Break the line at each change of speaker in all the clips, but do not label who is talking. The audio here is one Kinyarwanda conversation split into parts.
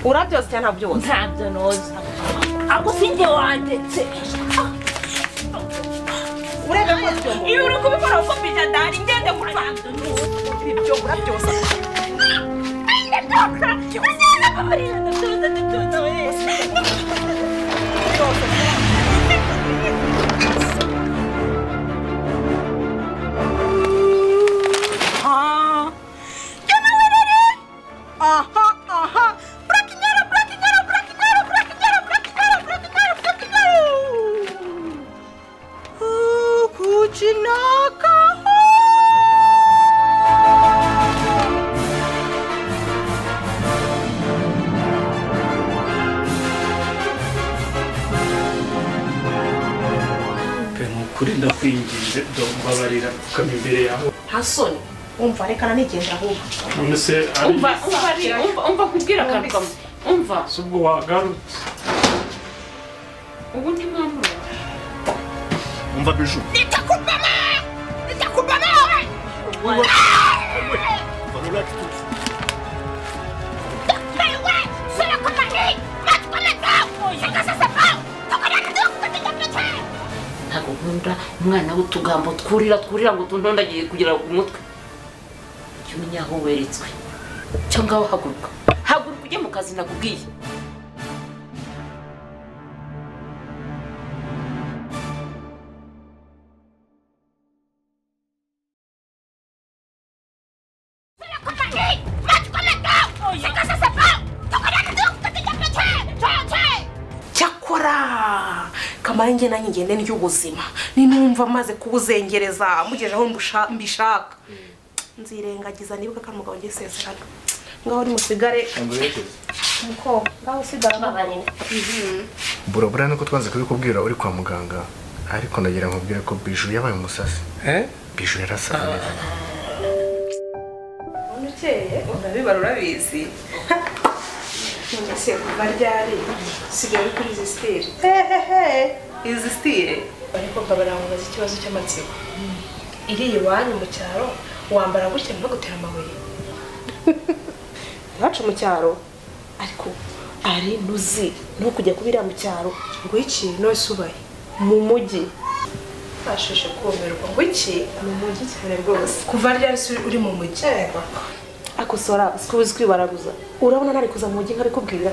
urabyose cyane byose
ntabyo noza ako sinjye wandetse
urebe ko byo
iyo uri kubikora uko bijadari ngende kureba
ibyo urabyose
kuri ndakwinginze mbabarira ukama imbere yawe
hasoni umva rekana nigenda ahubwo
none se
umva kubwira akantu kamwe umva
subwo wagarutse
ubu ndi mwamura
umva biju
nitakubana
relax tout
ntabwo nkunda umwana w'utugambo twurira ngo tuntondagiye kugira ku mutwe jya umenya aho weretswe cyangwa aho haguruka ujye mu kazi nakubwiye
Kamanjye nanjye ngende n'yubuzima ninumva maze kubuzengereza mugeje aho mbishaka nzirengagiza nibuka kan mugabo ngiye seseraga ngaho ni musigare muko ngaho sigara babarine
burabura nuko twanze kubikubwira uri kwa muganga ariko ndagira nkubwire ko biju yabaye umusasi biju yarasaga neza
unukeye ndabibarura bizi none se kuva ryari sigaye kuri izi stile izi stile ariko babara mubaza ikibazo cy'amatsiko iri iwanyu mu cyaro wambara gutya no gutera amabuye bacu mu cyaro ariko ari nuzi no kujya kubira mu cyaro ngo iki no subaye mu mujyi ashushe kumerwa ngo iki mu mujyi cyane rwose kuva ryari uri mu mujyi akosora sikuzi kwibaraguza urabona nari kuza mu mujyi nkari kubwira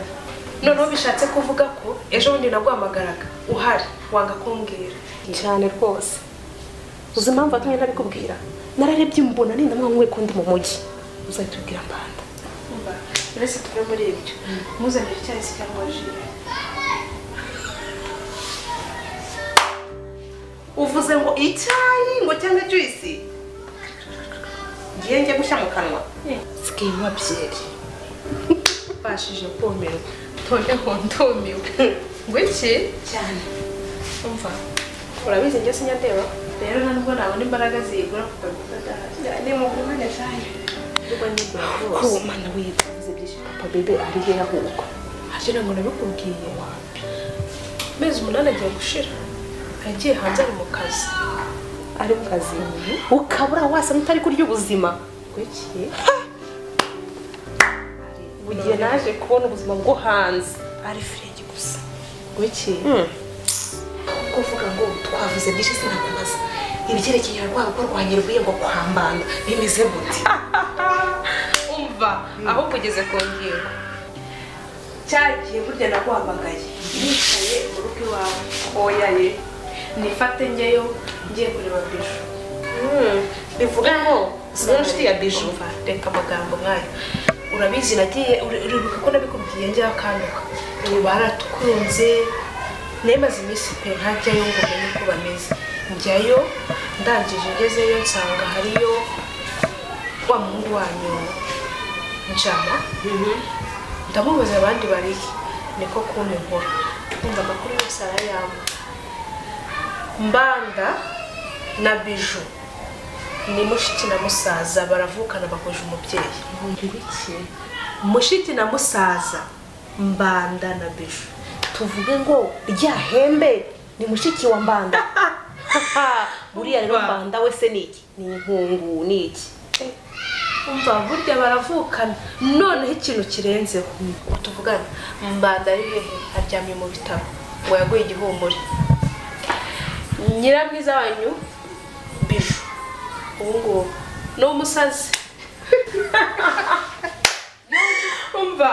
noneho bishatse kuvuga ko ejo bundi nagwamagaraga uhari wanga kumbwira cyane rwose uzi impamvu atumye nabikubwira nararebye mbona ninda mwamwe kundi mu mujyi uzayitubwira mbanda uretse tuve muri ibyo muzanire icyayi cyangwa ji uvuze ngo icyayi ngo cyangwa juice ngiye njye gushya mu kanwa sikinywa byeri bashije komerwa tone hondomiwe ngo iki cyane umva urabizi njye sinyandeba rero nubwo nabona imbaraga zigura kutabikora ni mu kumane cyane ubwo ni bwo ko mana wivuze byinshi papa bebe ari he ahubwo ashira ngo nabikubwiye mezi umunani agiye gushira agiye hanze ari mu kazi ukabura wasa mutari kurya ubuzima gwiki bugiye naje kubona ubuzima bwo hanze ari frenge gusa gwiki kuvuga ngo twavuze byinshi sinakubaza ibyerekeye rwabo ko rwanyirwiye ngo kwambanda bimeze gute umva aho kugeze ku ngingo cyagiye burya nagwamagaye nicaye mu rugo iwawe oyaye nifate njyeyo ngiye kureba biju bivuga ngo sinari inshuti ya biju reka amagambo nk'ayo urabizi nagiye uribuka ko nabikubwiye njya akanduka ubu baratukunze nemaze iminsi pe ntajyayo ngo umenye uko bameze njyayo ndangije ngezeyo nsanga hariyo wa muhungu wanyu njama ndamubaza abandi barihe niko kumpa inkuru kumva amakuru yose arayamba mbanda na biju ni mushiki na musaza baravukana bakoje umubyeyi mushiki na musaza mbanda na biju tuvuge ngo ryahembe ni mushiki wa mbanda buriya rero mbanda we se niki ni inkungu niki umva burya baravukana noneho ikintu kirenzeho tuvugana mbanda ari hehe aryamye mu bitaro ngo yaguye igihumure nyiramwiza wanyu Biju ubu ngubu ni umusazi umva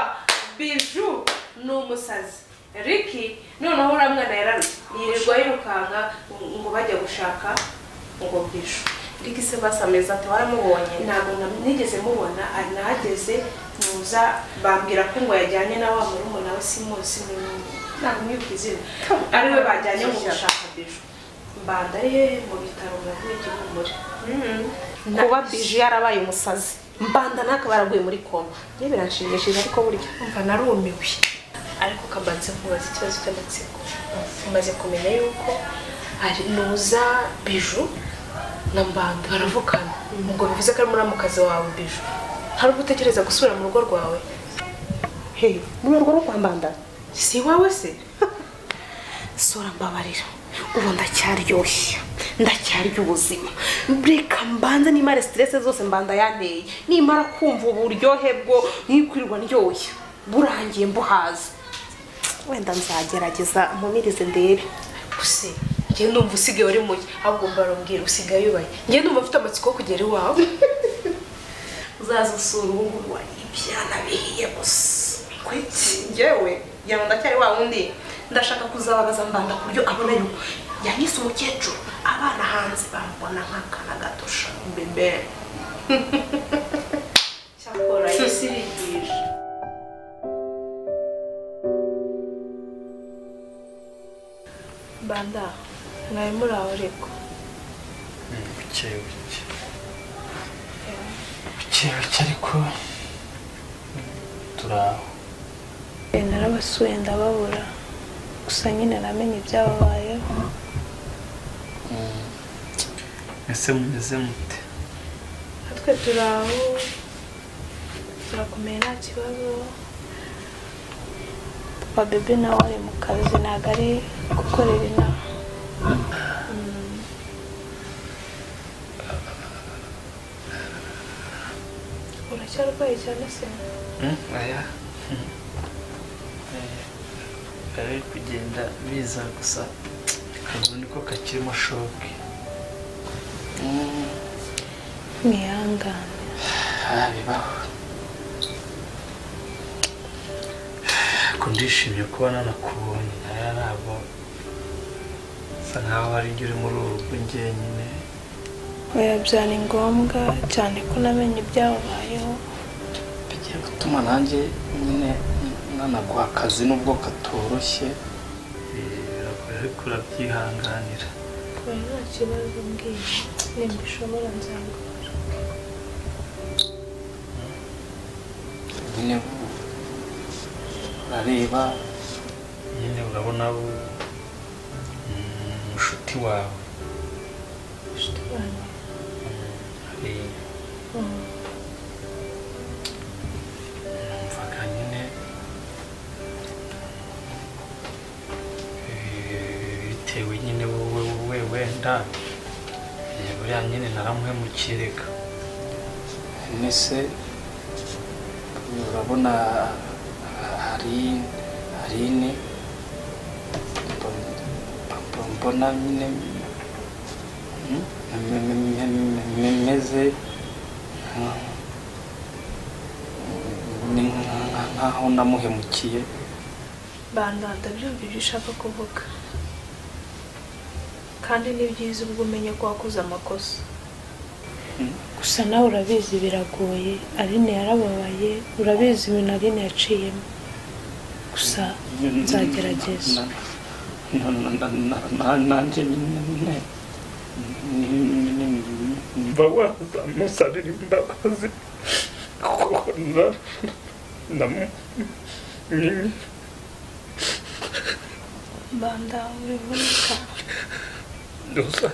Biju ni umusazi Ricky noneho uriya mwana yararuye yirirwa yirukanka ngo bajya gushaka ngo Biju Ricky se basameza ati waramubonye ntabwo nigeze mubona ari nahageze muza bambwira ko ngo yajyanye na wa murumuna we Simusi ntabwo mwibwizina ariwe bajyanye mu gushaka Biju mbanda ari hehe mu bitaro yaguye igihumure kuba Biju yarabaye umusazi mbanda naka baraguye muri koma niyo biranshimishije ariko burya umva narumiwe ariko kabanze kubaza ikibazo cy'amatsiko umaze kumenya yuko ari nuza Biju na mbanda baravukana ngo bivuze ko ari muramukazi wawe Biju hari ugutekereza gusubira mu rugo rwawe he mu rugo rwa mbanda si wawe se sura mbabarira ubu ndacyaryoshya ndacyarya ubuzima reka mbanza nimara stress zose mbanda yanteye nimara kumva uburyohe bwo nkikwirirwa ndyoshya burangiye mbuhaza wenda nzagerageza mpumirize ndebe gusa ngiye ndumva usigaye uri muke ahubwo mbarombwira usigaye ubaye ngiye ndumva mfite amatsiko yo kugera iwawe uzaza usura ubu ngubu ibyana bihiye gusa kwiki njyewe yaba ndacyari wa wundi ndashaka kuzababaza mbanda ku buryo abona yuko yanyise umukecuru abana hanze bambona nk'akana gatosha bebe cyakora yisirigije mbanda mwari muri aho ariko
buke ariko turaho
narabasuye ndababura gusa nyine namenye ibyababayeho
ese mumeze mute
natwe turaho turakomeye nta kibazo papa bebe nawe ari mu kazi ntabwo ari gukorera inaha uracyarwaye cyane se
aya ari kugenda biza gusa akaguru niko kakirimo shoke
mwihangane
bibaho ko ndishimye kuba nanakubonye nayo ntabwo bisa nkaho hari ibyo uri muri uru rugo njyenyine
oya byari ngombwa cyane ko namenye ibyababayeho
bigiye gutuma nanjye nyine nanaguha akazi nubwo katoroshye biragoye ariko urabyihanganira
oya nta kibazo mbwira nimba ushobora nzagora
nyine urareba nyine urabona umushuti wawe
inshuti wanjye
numvaga nyine bitewe nyine wowe wenda buriya nyine naramuhemukireka nese urabona hari ine mbona nyine meze nkaho namuhemukiye
banda ndabyumva ibyo ushaka kuvuga kandi ni byiza ubwo umenye ko wakoze amakosa gusa nawe urabizi biragoye Aline yarababaye urabizi ibintu Aline yaciyemo gusa nzagerageza
nanjye nyine mba wazamusabira imbabazi kuko
banda urivunika
gusa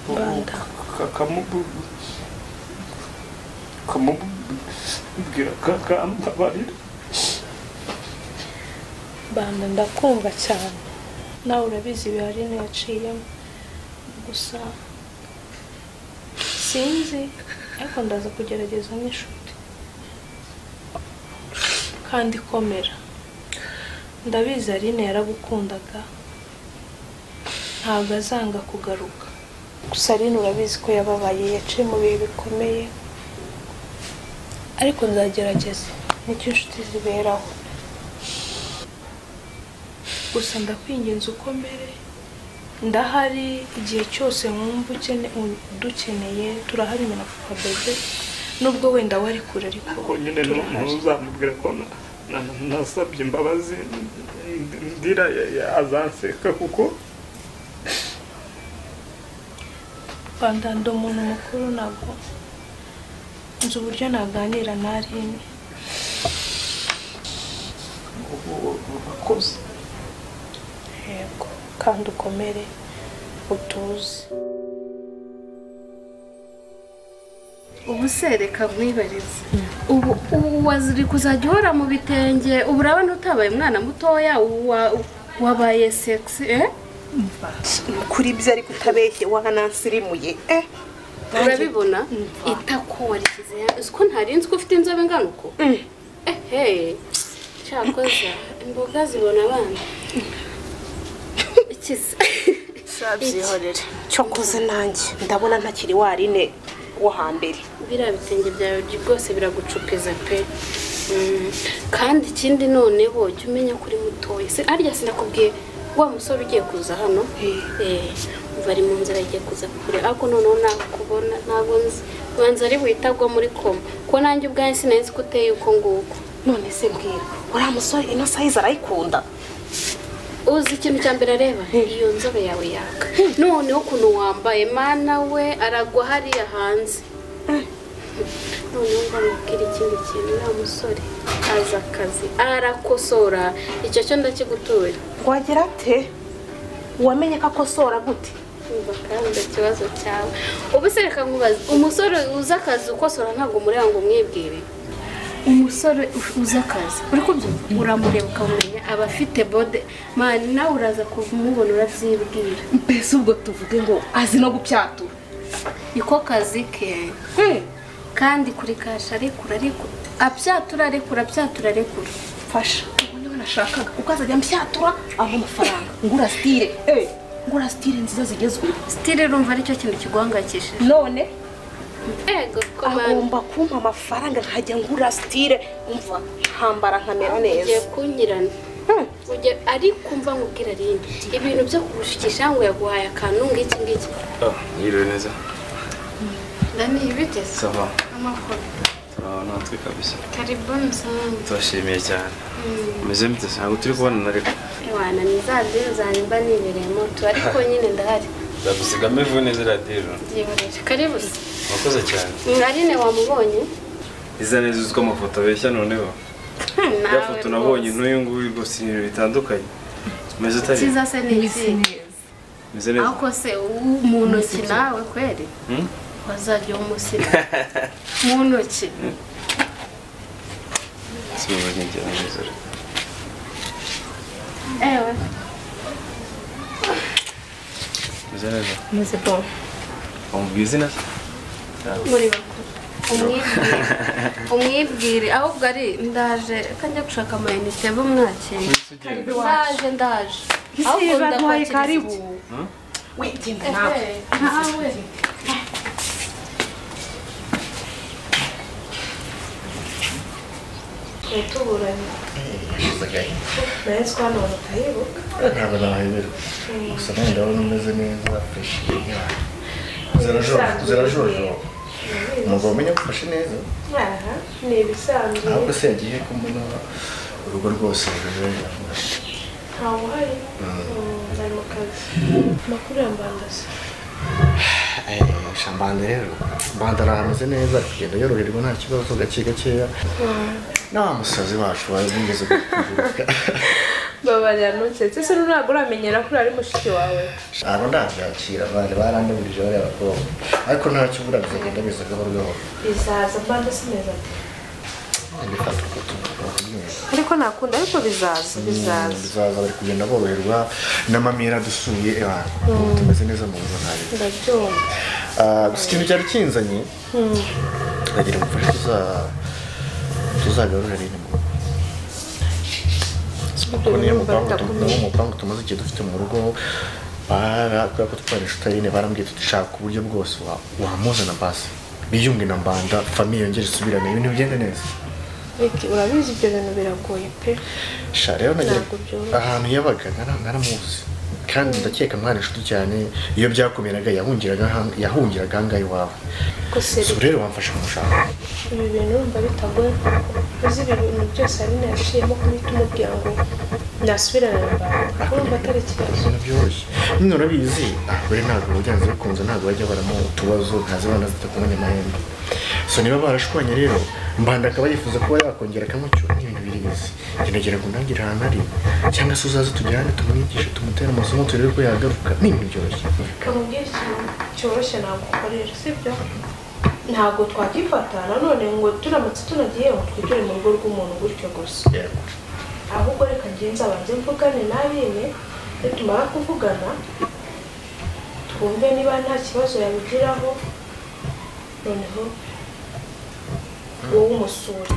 banda
kamubwira kakambabarira
banda ndakumva cyane nawe urabizi ibihari yaciyemo gusa sinzi ariko ndaza kugerageza nk'inshuti kandi komera ndabizi Aline yaragukundaga ntabwo azanga kugaruka gusa Aline urabizi ko yababaye yaciye mu bihe bikomeye ariko nzagerageza nicyo inshuti ziberaho gusa ndakwinginze ukomere ndahari igihe cyose mwumva dukeneye turahari na papa bebe nubwo wenda wari kure ariko
nyine ntuzamubwira ko nasabye imbabazi ndira azanseka kuko
bandanda umuntu mukuru ntabwo nzi uburyo naganira na Aline
urakoze
yego kandi ukomere utuze
ubu se reka mwibarize ubu waziri kuzajya uhora mu bitenge ubu urabona utabaye umwana mutoya wabaye sexy
kuri byo ariko utabeshye wahanansirimuye
urabibona itako warishyize uko ntarinzi ko ufite inzobe ingana uko cyakoza imboga zibona abana ikisa
byihorere cyokoze nanjye ndabona ntakiri wa Aline wo hambere
biriya bitenge byawe rwose biragucupiza pe kandi ikindi none bo jya umenya kuri mutoya se arya sinakubwiye wa musore ugiye kuza hano bari mu nzira agiye kuza kure ariko noneho nakubona ntabwo nzi banza ari buhitagwa muri koma ko nanjye ubwanjye sinenzi ko uteye uko nguko
none se mbwira uriya musore ino sayizi arayikunda
uzi ikintu cya mbere areba iyo nzobe yawe yaka noneho ukuntu wambaye mana we aragwa hariya hanze noneho ndamubwira ikindi kintu uriya musore azi akazi arakosora icyo cyo ndakigutura
wagira ate wamenye ko akosora gute
umva kandi ikibazo cyawe ubu se reka nkubaze umusore uzi akazi ukosora ntabwo mureba ngo umwibwire umusore uzi akazi uri kubyumva uramureba ukamenya aba afite bode mani nawe uraza kumubona urabyibwira
mbese ubwo tuvuge ngo azi no gupyatura
niko kazi ke kandi kuri kasha arekura apyatura arekura
fasha ubundi nashakaga uko azajya mpyatura aho amafaranga ngura style nziza zigezweho
style rumva aricyo kintu kiguhangayikishije
none
ego
agomba kumpa amafaranga nkajya ngura style umva hambara nkamera neza
ugiye kunyirana ariko umva nkubwira rindi ibintu byo kugushikisha ngo yaguhaye akantu ngiki
yiriwe neza
ndani ibite
sava
amakuru
natwe kabisa
karibuni sana
turashimiye cyane umeze mute ntabwo turi kubonana ariko
wana ni za dero zanjye mba nibereyemo tu ariko nyine ndahari
ndagusigamo ivu neza radiyo
yiborere karibu se
wakoze cyane
Aline wamubonye
iza neza uzi ko amafoto abeshya noneho ya foto nabonye n'uyu nguyu rwose ibintu bitandukanye umeze utari
cyiza se neza
umeze neza
ako se mu ntoki nawe kweri wazajya umusina mu ntoki
sibo ngira neza
ewe
umeze neza
muze bon
umubwiye izina se
muri bakuru umwibwire ahubwo ari ndaje kajya gushaka amayinite bumwakire ndaje ahubwo
ndakwakira
karibu
we genda nawe tuburanye nahise hano utahibuka
ntabwo nahiberwa gusa nawe ndabona umeze neza fresh zirajojo umugabo umenya gufashe neza
ni ibisanzwe
ahubwo se yagiye kumubona urugo rwose rujeje
ntawe uhari ari mu kazi amakuru ya mbandasi
shambanda rero mbanda arahameze neza kugenda yoroherwa nta kibazo gake gakeya na musazi wacu wabigeze kuguruka
babarira ntunsetse se ntabwo uramenyera ko ari mushiki wawe
abo ndabyakira abandi barandaburije bariya bakobwa ariko ntacyo ubura bizagenda biza gahoro gahoro
bizaza mbandasi neza
bifata
ariko nakunda ariko bizaza
bari kugenda boroherwa n'amami yaradusuye tumeze neza mu rugo ntari
ndabyumva
gusa ikintu cyari kinzanye tukagira umufasha tuzagarura rero mu rugo kuko niyo mupangu tumaze igihe dufite mu rugo kubera ko twarisha utarine barambwiye tutishaka uburyo bwose wamuzana basi biyunge na mbanda famiye yongere isubirane ibintu bigenda neza
urabizi ibyo bintu biragoye pe
sha rero nagira ahantu yabaga naramuzi kandi ndakeka mwana inshuti cyane iyo byakomeraga yahungiraga ahangaha iwawe so rero wamfasha kumushaka
ibi bintu urumva bitagoye uzi ibi bintu byose Aline yaciyemo kumita umubwira ngo nasubirane na mbanda urumva atari ikibazo
byoroshye nyine urabizi abagore ntabwo byanze bikunze ntabwo bajya baramo utubazo ntazibana zitakumenya amahembe so niba barashwanye rero mbanda akaba yifuza kuba yakongera akamucyura n'ibintu birizi ngira ngo ntangire ahantu ari cyangwa se uzaze tujyane tumwigishe tumutere amasomo turebe ko yagaruka ni ibintu byoroshye
kamubwira ikintu cyoroshye nagukorera sibyo ntabwo twakifata nanone ngo turamutse tunagiye ngo twigire mu rugo rw'umuntu gutyo gusa ahubwo reka ngenzi abanze mvugane n'Aline nitumara kuvugana twumve niba nta kibazo yabigiraho noneho wowe umusura